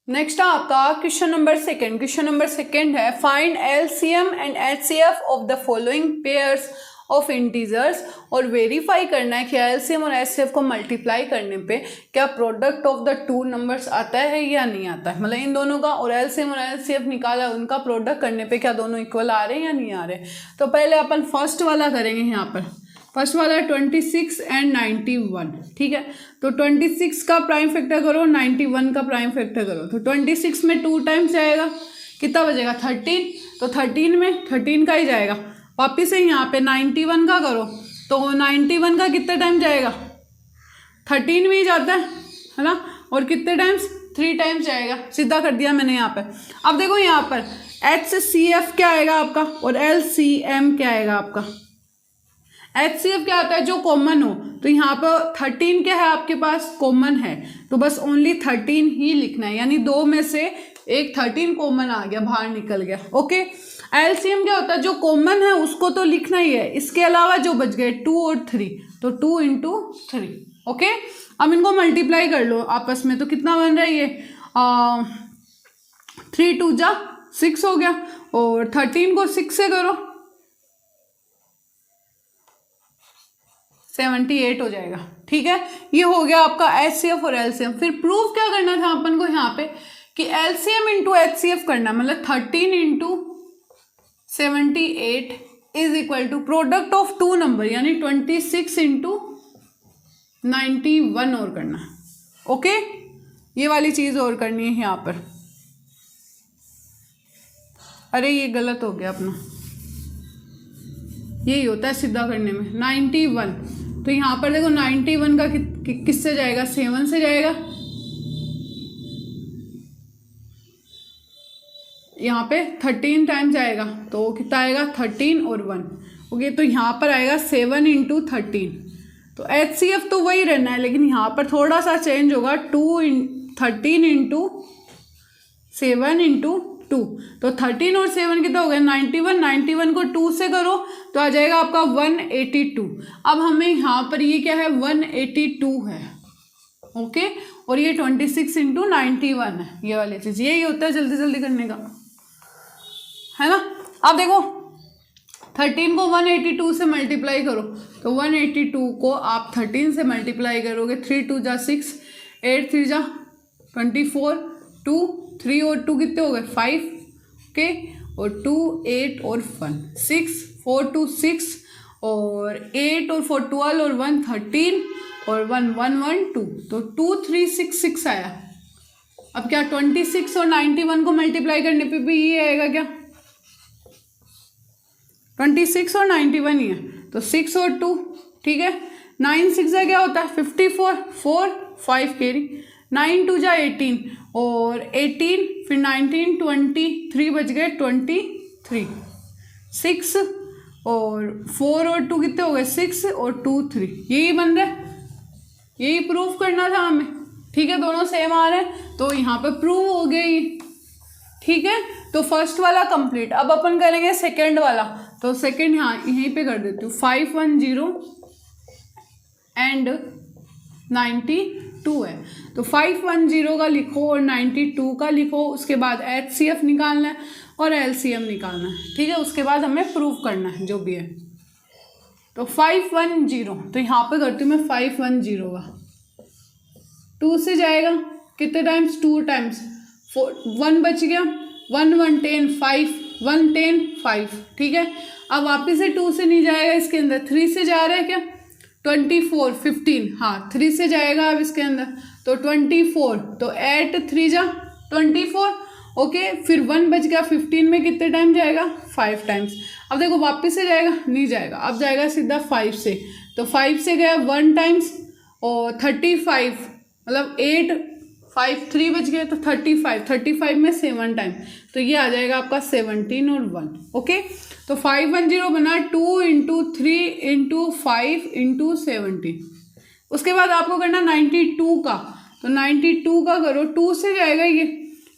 Next है आपका question number second. Question number second है find LCM and HCF of the following pairs of integers, और verify करना है कि एलसीएम और एचसीएफ को मल्टीप्लाई करने पे क्या product of the two numbers आता है या नहीं आता है, मतलब इन दोनों का, और एलसीएम और एचसीएफ निकाला उनका प्रोडक्ट करने पे क्या दोनों इक्वल आ रहे हैं या नहीं आ रहे। तो पहले अपन फर्स्ट वाला करेंगे। यहाँ पर फर्स्ट वाला है 26 एंड 91, ठीक है। तो 26 का प्राइम फैक्टर करो, 91 का प्राइम फैक्टर करो। तो 26 में 2 टाइम्स जाएगा, कितना बचेगा 13, तो 13 में 13 का ही जाएगा। वापिस से यहाँ पे 91 का करो, तो 91 का कितने टाइम जाएगा, 13 में ही जाता है ना, और कितने टाइम्स 3 टाइम्स जाएगा। सीधा कर दिया मैंने यहाँ पर। अब देखो यहाँ पर HCF क्या आएगा आपका, और LCM क्या आएगा आपका। HCF क्या होता है, जो कॉमन हो। तो यहाँ पर 13 क्या है आपके पास, कॉमन है, तो बस ओनली 13 ही लिखना है, यानी 2 में से एक 13 कॉमन आ गया, बाहर निकल गया। ओके। LCM क्या होता है, जो कॉमन है उसको तो लिखना ही है, इसके अलावा जो बच गए 2 और 3, तो 2 × 3। ओके। अब इनको मल्टीप्लाई कर लो आपस में, तो कितना बन रहा है ये 3 × 2 = 6 हो गया, और 13 को 6 से करो 78 हो जाएगा, ठीक है। ये हो गया आपका HCF और LCM। फिर प्रूफ क्या करना था अपन को यहाँ पे कि LCM × HCF करना, मतलब 13 × 78 is equal to product of two number, यानी 26 × 91 और करना। ओके, ये वाली चीज और करनी है यहाँ पर। अरे ये गलत हो गया अपना, यही होता है सीधा करने में 91। तो यहाँ पर देखो 91 का किससे जाएगा, 7 से जाएगा। यहाँ पे 13 टाइम्स आएगा, तो कितना आएगा 13 और 1। ओके, तो यहाँ पर आएगा 7 × 13। तो HCF तो वही रहना है, लेकिन यहाँ पर थोड़ा सा चेंज होगा, 13 × 7 × 2। तो 13 और 7 कितना हो गया 91। 91 को 2 से करो तो आ जाएगा आपका 182। अब हमें यहाँ पर ये क्या है 182 है। ओके, और ये 26 × 91 है, ये वाली चीज। यही होता है जल्दी जल्दी करने का, है ना। अब देखो 13 को 182 से मल्टीप्लाई करो, तो 182 को आप 13 से मल्टीप्लाई करोगे, 3 × 2 = 6, 8 × 3 = 24, 2 3 और 2 कितने हो गए 5 के, और 2 8 और 1 6, 4 2 6, और 8 और 4 12 और 1 13, और 1 1 1 2, तो 2 3 6 6 आया। अब क्या 26 और 91 को मल्टीप्लाई करने पे भी ये आएगा क्या, 26 और 91 ही है, तो 6 और 2, ठीक है। 9 6 से क्या होता है 54, 4 5 कैरी, 9 2 = 18, और 18 फिर 19 23 बच गए 23, 6 और 4 और 2 कितने हो गए 6, और 2 3, यही बन रहा है। यही प्रूफ करना था हमें, ठीक है। दोनों सेम आ रहे हैं, तो यहाँ पे प्रूव हो गया ये, ठीक है। तो फर्स्ट वाला कंप्लीट। अब अपन करेंगे सेकंड वाला, तो सेकंड यहाँ यहीं पे कर देती हूँ। 510 एंड 92 है, तो 510 का लिखो और 92 का लिखो। उसके बाद HCF निकालना है और LCM निकालना है, ठीक है। उसके बाद हमें प्रूफ करना है जो भी है। तो 510, तो यहाँ पे करती हूँ मैं 510 का 2 से जाएगा कितने टाइम्स 2 टाइम्स, 1 बच गया, 1 1 10 5, 1 10 5, ठीक है। अब वापिस से 2 से नहीं जाएगा, इसके अंदर 3 से जा रहा है क्या 24 15, हाँ 3 से जाएगा अब इसके अंदर, तो 24, तो 8 3 = 24। ओके, फिर 1 बच गया, 15 में कितने टाइम जाएगा 5 टाइम्स। अब देखो वापस से जाएगा, नहीं जाएगा, अब जाएगा सीधा 5 से, तो 5 से गया 1 टाइम्स, और 35 मतलब 8 5 3 बच गए, तो 35 में 7 टाइम, तो ये आ जाएगा आपका 17 और 1। ओके, तो 510 बना 2 × 3 × 5 × 17। उसके बाद आपको करना 92 का, तो 92 का करो, 2 से जाएगा, ये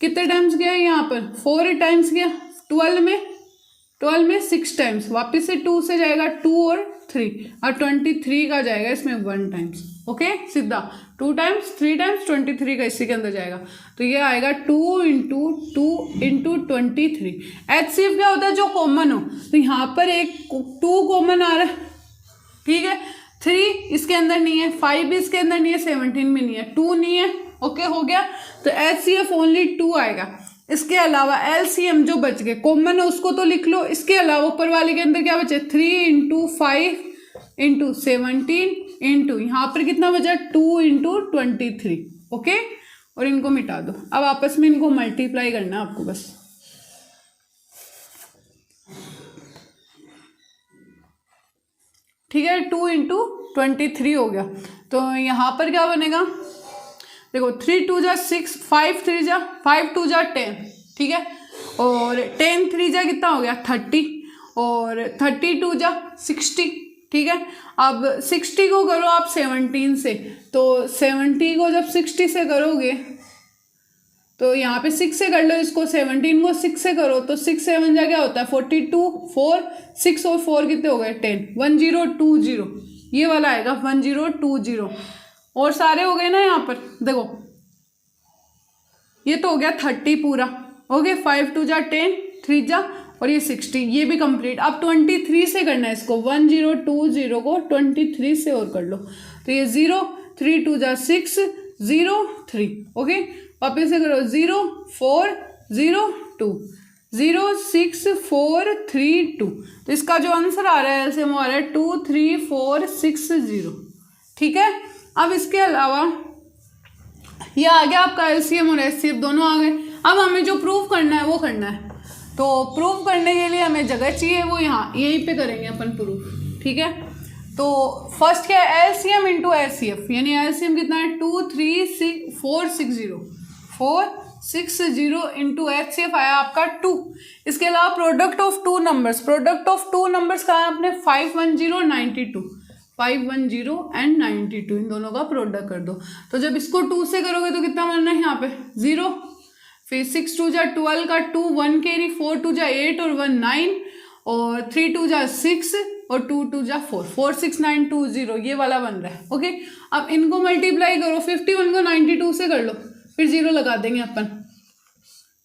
कितने टाइम्स गया यहाँ पर 4 टाइम्स गया, 12 में 6 टाइम्स, वापस से 2 से जाएगा 2 और 3, और 23 का जाएगा इसमें 1 टाइम्स। ओके, सीधा 2 टाइम्स 3 टाइम्स 23 का इसी के अंदर जाएगा, तो ये आएगा 2 इंटू 23। HCF क्या होता है, जो कॉमन हो, तो यहाँ पर एक 2 कॉमन आ रहा है, ठीक है, 3 इसके अंदर नहीं है, 5 भी इसके अंदर नहीं है, 17 भी नहीं है, 2 नहीं है, ओके हो गया। तो HCF ओनली 2 आएगा। इसके अलावा LCM जो बच गए कॉमन है उसको तो लिख लो, इसके अलावा ऊपर वाले के अंदर क्या बचे, 3 इंटू 5 इंटू 17 इंटू यहाँ पर कितना बचा, 2 इंटू 23, ओके, और इनको मिटा दो। अब आपस में इनको मल्टीप्लाई करना है आपको बस, ठीक है, 2 इंटू 23 हो गया। तो यहाँ पर क्या बनेगा, देखो 3 2 जा 6, 5 3 जा 5 2 जा 10, ठीक है, और 10 3 जा कितना हो गया 30, और 32 जा 60, ठीक है। अब 60 को करो आप 17 से, तो 70 को जब 60 से करोगे तो यहाँ पे 6 से कर लो इसको, 17 को 6 से करो तो 6 7 जा क्या होता है 42, 4 6 और 4 कितने हो गए 10, 1020, ये वाला आएगा 1020। और सारे हो गए ना यहाँ पर, देखो ये तो हो गया 30 पूरा, हो गया 5 2 जा 10, 3 जा और ये 60, ये भी कंप्लीट। अब 23 से करना है इसको, 1020 को 23 से और कर लो, तो ये 0 3 2 जा 6 0 3, ओके, वापस से करो 0 4 0 2 0 6 4 3 2, तो इसका जो आंसर आ रहा है एलसीएम आ रहा है 2 3 4 6 0, ठीक है। अब इसके अलावा ये आ गया आपका एलसीएम और एचसीएफ दोनों आ गए। अब हमें जो प्रूव करना है वो करना है, तो प्रूव करने के लिए हमें जगह चाहिए, वो यहाँ यहीं पे करेंगे अपन प्रूफ, ठीक है। तो फर्स्ट क्या है, एलसीएम इंटू एचसीएफ, यानी एलसीएम कितना है 2 3 6 460 इंटू एचसीएफ आया आपका 2। इसके अलावा प्रोडक्ट ऑफ टू नंबर्स का है आपने 510 92, 510 एंड 92, इन दोनों का प्रोडक्ट कर दो। तो जब इसको 2 से करोगे तो कितना बनना है यहाँ पे 0, फिर 6 2 जा 12 का 2 1 कैरी, 4 2 जा 8 और 1 9, और 3 2 जा 6 और 2 2 जा 4, 4 6 9 2 0, ये वाला बन रहा है, ओके। अब इनको मल्टीप्लाई करो, 51 को 92 से कर लो, फिर 0 लगा देंगे अपन,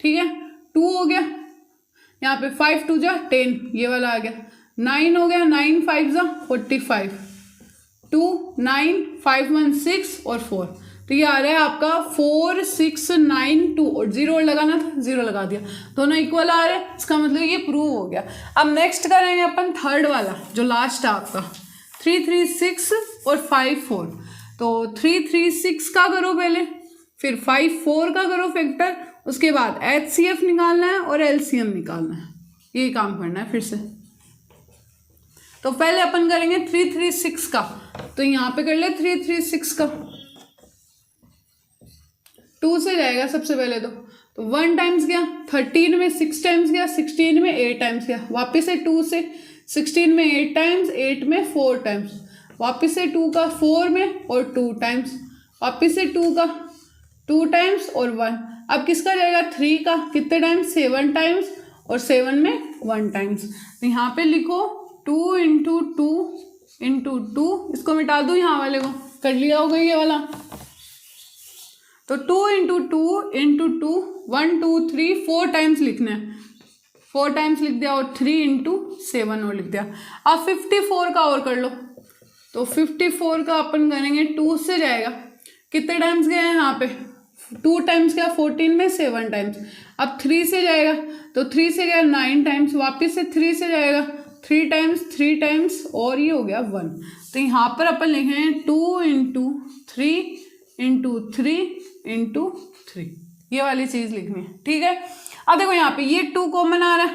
ठीक है, 2 हो गया, यहाँ पे 5 2 जा 10, ये वाला आ गया, 9 हो गया, 9 5 जा 45, 2 9 5 1 6 और 4, तो ये आ रहा है आपका 4 6 9 2, और 0 लगाना था 0 लगा दिया, दोनों इक्वल आ रहे हैं, इसका मतलब ये प्रूव हो गया। अब नेक्स्ट करेंगे अपन थर्ड वाला जो लास्ट है आपका 3 3 6 और 5 4, तो 3 3 6 का करो पहले, फिर 5 4 का करो फैक्टर, उसके बाद एचसीएफ निकालना है और एलसीएम निकालना है, ये काम करना है फिर से। तो पहले अपन करेंगे 3 3 6 का, तो यहाँ पे कर ले 3 3 6 का, 2 से जाएगा सबसे पहले, तो 1 टाइम्स गया, 13 में 6 टाइम्स गया, 16 में 8 टाइम्स गया, वापस से 2 से 16 में 8 टाइम्स, 8 में 4 टाइम्स, वापस से 2 का 4 में और 2 टाइम्स, वापस से 2 का 2 टाइम्स और 1। अब किसका जाएगा 3 का कितने टाइम्स 7 टाइम्स, और 7 में 1 टाइम्स, तो यहाँ पे लिखो 2 इंटू 2 इंटू 2, इसको मिटा दो यहाँ वाले को, कर लिया होगा ये वाला, तो 2 इंटू 2 इंटू 2 1 2 3 4 टाइम्स लिखना है, 4 टाइम्स लिख दिया, और 3 इंटू 7 और लिख दिया। अब 54 का और कर लो, तो 54 का अपन करेंगे 2 से जाएगा, कितने टाइम्स गए हैं यहाँ पे 2 टाइम्स गया, 14 में 7 टाइम्स, अब 3 से जाएगा, तो 3 से गया 9 टाइम्स, वापस से 3 से जाएगा 3 टाइम्स और ये हो गया 1, तो यहाँ पर अपन लिखे हैं 2 इंटू 3 इंटू 3 इंटू 3, ये वाली चीज लिखनी है, ठीक है। अब देखो यहाँ पे ये 2 कॉमन आ रहा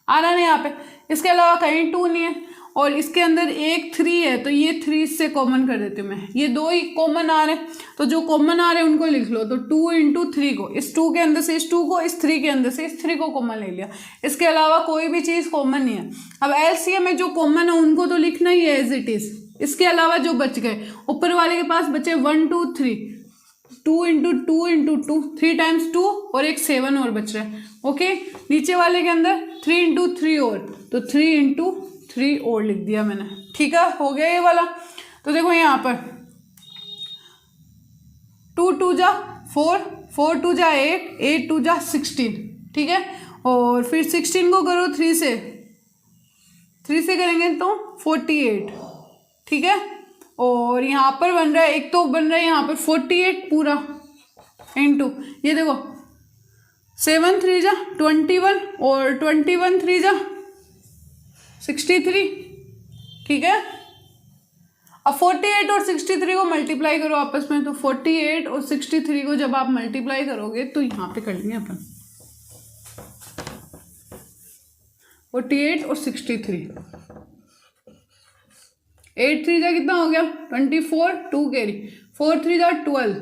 है ना यहाँ पे, इसके अलावा कहीं 2 नहीं है, और इसके अंदर एक 3 है, तो ये 3 इससे कॉमन कर देती हूँ मैं, ये 2 ही कॉमन आ रहे हैं, तो जो कॉमन आ रहे हैं उनको लिख लो, तो 2 इंटू 3 को, इस 2 के अंदर से इस 2 को, इस 3 के अंदर से इस 3 को कॉमन ले लिया, इसके अलावा कोई भी चीज़ कॉमन नहीं है। अब एलसीएम में जो कॉमन है उनको तो लिखना ही है एज इट इज़, इसके अलावा जो बच गए ऊपर वाले के पास बचे 1 2 3, 2 इंटू 2 इंटू 2, 3 टाइम्स 2 और एक 7 और बच रहा है, ओके। नीचे वाले के अंदर 3 इंटू 3 और, तो 3 इंटू 3 और लिख दिया मैंने, ठीक है, हो गया ये वाला। तो देखो यहाँ पर 2 2 जा 4, 4 2 जा 8, 8 2 जा 16, ठीक है। और फिर 16 को करो 3 से, 3 से करेंगे तो 48, ठीक है। और यहाँ पर बन रहा है, एक तो बन रहा है यहाँ पर 48 पूरा इंटू, ये देखो 7 3 जा 21 और 21 3 जा 63, ठीक है। अब 48 और 63 को मल्टीप्लाई करो आपस में, तो 48 और 63 को जब आप मल्टीप्लाई करोगे तो यहाँ पे कर लेंगे अपन 48 और 63, 8 3 जा कितना हो गया 24, 2 कैरी, 4 3 जा 12,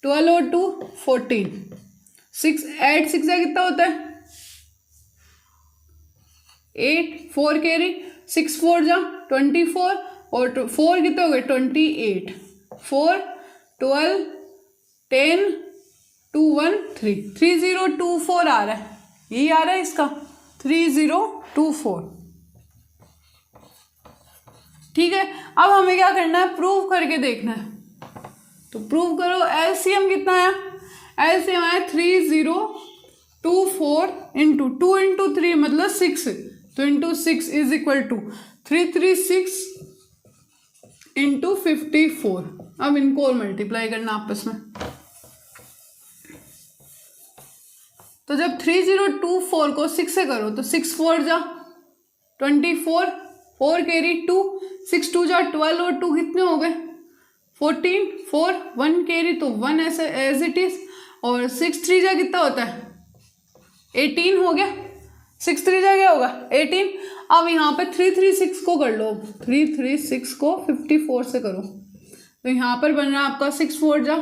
12 और 2 14, 6 8 6 जा कितना होता है 8, 4 कैरी, 6 4 जा 24 और 4 कितने हो गए 28, 4 12 10 2 1 3, 3024 आ रहा है, यही आ रहा है इसका 3024, ठीक है। अब हमें क्या करना है, प्रूव करके देखना है। तो प्रूव करो, एलसीएम कितना है, एलसीएम है 3024 इंटू 2 इंटू 3 मतलब 6, तो into 6 is equal to 336 into 54। अब इनको और मल्टीप्लाई करना आपस में, तो जब 3024 को 6 से करो तो 6 4 जा 24, 4 कैरी 2, 6 2 जा 12 और 2 कितने हो गए 14, 4 1 कैरी तो 1 ऐसे एज इट इज, और 6 3 जा कितना होता है 18 हो गया, 6 3 जा क्या होगा 18। अब यहाँ पे 336 को कर लो, 336 को 54 से करो, तो यहाँ पर बन रहा है आपका 6 4 जा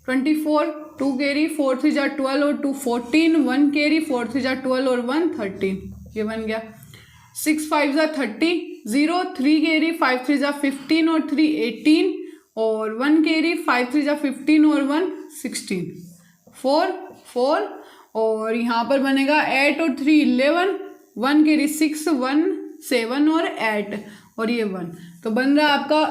24, 2 कैरी 4 3 जा 12 और 2 14, 1 कैरी 4 3 जा 12 और 1 13, ये बन गया 6 5 जा 30, 0 3 कैरी 5 3 जा 15 और 3 18, और 1 कैरी 5 3 जा 15 और 1 16, 4 4, और यहाँ पर बनेगा 8 और 3 11, 1 कैरी 6 1 7 और 8 और ये 1, तो बन रहा है आपका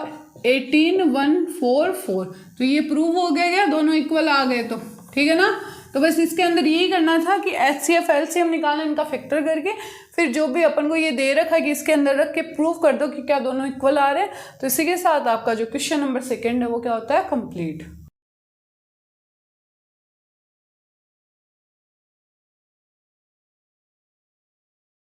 18144। तो ये प्रूव हो गया क्या, दोनों इक्वल आ गए तो ठीक है ना। तो बस इसके अंदर यही करना था कि HCF LCM निकालना, इनका फैक्टर करके फिर जो भी अपन को ये दे रखा है कि इसके अंदर रख के प्रूव कर दो कि क्या दोनों इक्वल आ रहे हैं। तो इसी के साथ आपका जो क्वेश्चन नंबर 2 है वो क्या होता है, कंप्लीट।